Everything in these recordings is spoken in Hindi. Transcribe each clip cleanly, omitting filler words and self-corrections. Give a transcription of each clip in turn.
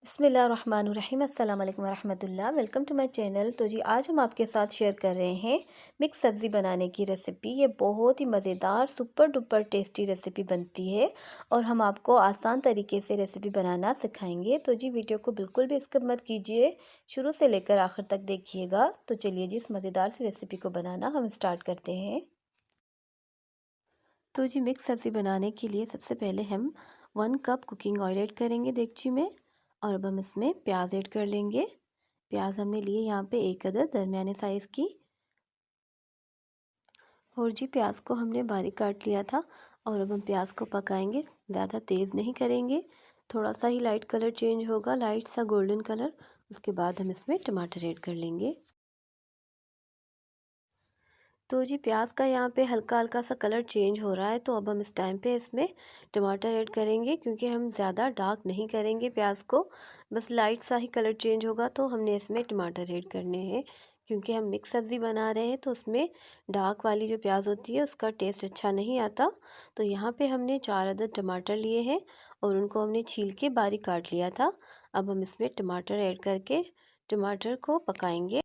बिस्मिल्लाहिर्रहमानिर्रहीम अस्सलाम वालेकुम रहमतुल्लाह। Welcome to my channel. तो जी आज हम आपके साथ शेयर कर रहे हैं मिक्स सब्ज़ी बनाने की रेसिपी। ये बहुत ही मज़ेदार सुपर डुपर टेस्टी रेसिपी बनती है और हम आपको आसान तरीके से रेसिपी बनाना सिखाएंगे। तो जी वीडियो को बिल्कुल भी स्किप मत कीजिए, शुरू से लेकर आखिर तक देखिएगा। तो चलिए जी इस मज़ेदार सी रेसिपी को बनाना हम स्टार्ट करते हैं। तो जी मिक्स सब्ज़ी बनाने के लिए सबसे पहले हम 1 कप कुकिंग ऑयल ऐड करेंगे देगची में, और अब हम इसमें प्याज ऐड कर लेंगे। प्याज हमने लिए यहाँ पे 1 अदद दरमियाने साइज़ की। और जी प्याज को हमने बारीक काट लिया था। और अब हम प्याज को पकाएंगे, ज़्यादा तेज़ नहीं करेंगे, थोड़ा सा ही लाइट कलर चेंज होगा, लाइट सा गोल्डन कलर। उसके बाद हम इसमें टमाटर ऐड कर लेंगे। तो जी प्याज का यहाँ पे हल्का हल्का सा कलर चेंज हो रहा है, तो अब हम इस टाइम पे इसमें टमाटर ऐड करेंगे, क्योंकि हम ज़्यादा डार्क नहीं करेंगे प्याज को, बस लाइट सा ही कलर चेंज होगा तो हमने इसमें टमाटर ऐड करने हैं। क्योंकि हम मिक्स सब्ज़ी बना रहे हैं तो उसमें डार्क वाली जो प्याज होती है उसका टेस्ट अच्छा नहीं आता। तो यहाँ पे हमने 4 अदद टमाटर लिए हैं और उनको हमने छील के बारीक काट लिया था। अब हम इसमें टमाटर ऐड करके टमाटर को पकाएंगे।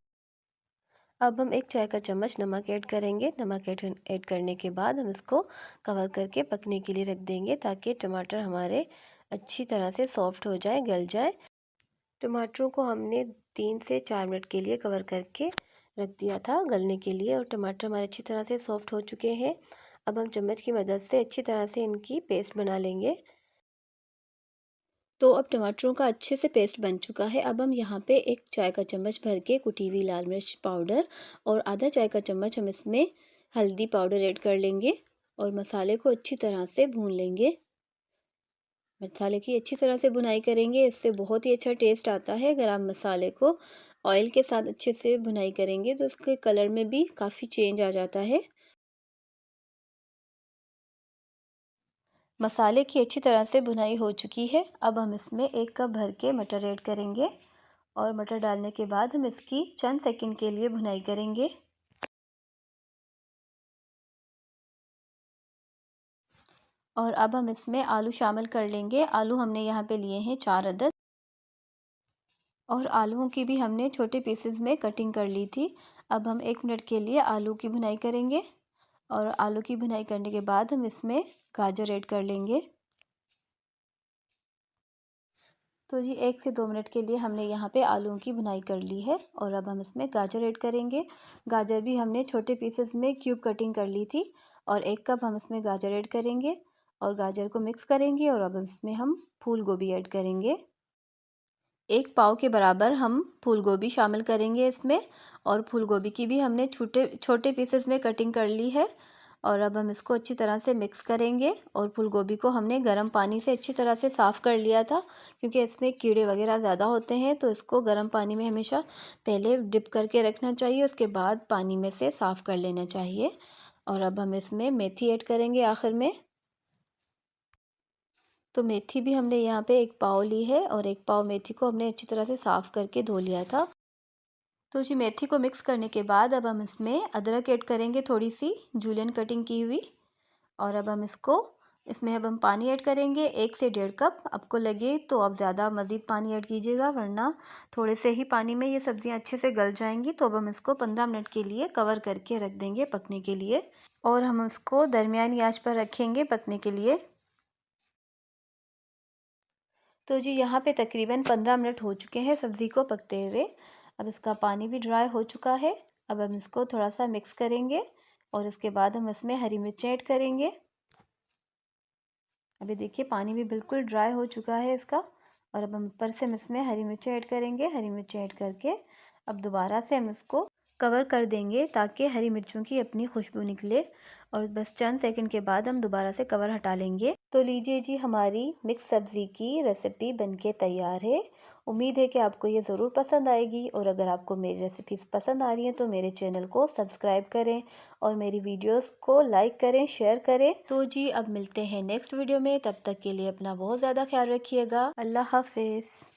अब हम 1 चाय का चम्मच नमक ऐड करेंगे। नमक ऐड करने के बाद हम इसको कवर करके पकने के लिए रख देंगे, ताकि टमाटर हमारे अच्छी तरह से सॉफ्ट हो जाए, गल जाए। टमाटरों को हमने 3 से 4 मिनट के लिए कवर करके रख दिया था गलने के लिए, और टमाटर हमारे अच्छी तरह से सॉफ्ट हो चुके हैं। अब हम चम्मच की मदद से अच्छी तरह से इनकी पेस्ट बना लेंगे। तो अब टमाटरों का अच्छे से पेस्ट बन चुका है। अब हम यहाँ पे 1 चाय का चम्मच भर के कुटी हुई लाल मिर्च पाउडर और आधा चाय का चम्मच हम इसमें हल्दी पाउडर ऐड कर लेंगे, और मसाले को अच्छी तरह से भून लेंगे। मसाले की अच्छी तरह से भुनाई करेंगे, इससे बहुत ही अच्छा टेस्ट आता है। अगर आप मसाले को ऑयल के साथ अच्छे से भुनाई करेंगे तो इसके कलर में भी काफ़ी चेंज आ जाता है। मसाले की अच्छी तरह से भुनाई हो चुकी है। अब हम इसमें 1 कप भर के मटर ऐड करेंगे, और मटर डालने के बाद हम इसकी चंद सेकंड के लिए भुनाई करेंगे। और अब हम इसमें आलू शामिल कर लेंगे। आलू हमने यहाँ पे लिए हैं 4 अदद, और आलूओं की भी हमने छोटे पीसेस में कटिंग कर ली थी। अब हम 1 मिनट के लिए आलू की भुनाई करेंगे, और आलू की भुनाई करने के बाद हम इसमें गाजर ऐड कर लेंगे। तो जी 1 से 2 मिनट के लिए हमने यहाँ पे आलूओं की भुनाई कर ली है, और अब हम इसमें गाजर ऐड करेंगे। गाजर भी हमने छोटे पीसेस में क्यूब कटिंग कर ली थी, और 1 कप हम इसमें गाजर ऐड करेंगे और गाजर को मिक्स करेंगे। और अब इसमें हम फूल गोभी ऐड करेंगे। 1 पाव के बराबर हम फूल गोभी शामिल करेंगे इसमें, और फूल गोभी की भी हमने छोटे छोटे पीसेस में कटिंग कर ली है। और अब हम इसको अच्छी तरह से मिक्स करेंगे, और फूल गोभी को हमने गर्म पानी से अच्छी तरह से साफ़ कर लिया था, क्योंकि इसमें कीड़े वगैरह ज़्यादा होते हैं। तो इसको गर्म पानी में हमेशा पहले डिप करके रखना चाहिए, उसके बाद पानी में से साफ़ कर लेना चाहिए। और अब हम इसमें मेथी ऐड करेंगे आखिर में। तो मेथी भी हमने यहाँ पे 1 पाव ली है, और 1 पाव मेथी को हमने अच्छी तरह से साफ़ करके धो लिया था। तो जी मेथी को मिक्स करने के बाद अब हम इसमें अदरक ऐड करेंगे, थोड़ी सी जूलियन कटिंग की हुई। और अब हम इसमें अब हम पानी ऐड करेंगे 1 से 1.5 कप। आपको लगे तो आप ज़्यादा मज़ीद पानी ऐड कीजिएगा, वरना थोड़े से ही पानी में ये सब्ज़ियाँ अच्छे से गल जाएंगी। तो अब हम इसको 15 मिनट के लिए कवर करके रख देंगे पकने के लिए, और हम इसको दरमियानी आंच पर रखेंगे पकने के लिए। तो जी यहाँ पे तकरीबन 15 मिनट हो चुके हैं सब्ज़ी को पकते हुए। अब इसका पानी भी ड्राई हो चुका है। अब हम इसको थोड़ा सा मिक्स करेंगे, और इसके बाद हम इसमें हरी मिर्चें ऐड करेंगे। अभी देखिए पानी भी बिल्कुल ड्राई हो चुका है इसका, और अब हम ऊपर से हम इसमें हरी मिर्चें ऐड करेंगे। हरी मिर्चें ऐड करके अब दोबारा से हम इसको कवर कर देंगे, ताकि हरी मिर्चों की अपनी खुशबू निकले। और बस चंद सेकंड के बाद हम दोबारा से कवर हटा लेंगे। तो लीजिए जी हमारी मिक्स सब्ज़ी की रेसिपी बनके तैयार है। उम्मीद है कि आपको ये ज़रूर पसंद आएगी, और अगर आपको मेरी रेसिपीज़ पसंद आ रही हैं तो मेरे चैनल को सब्सक्राइब करें, और मेरी वीडियोस को लाइक करें, शेयर करें। तो जी अब मिलते हैं नेक्स्ट वीडियो में, तब तक के लिए अपना बहुत ज़्यादा ख्याल रखिएगा। अल्लाह हाफिज़।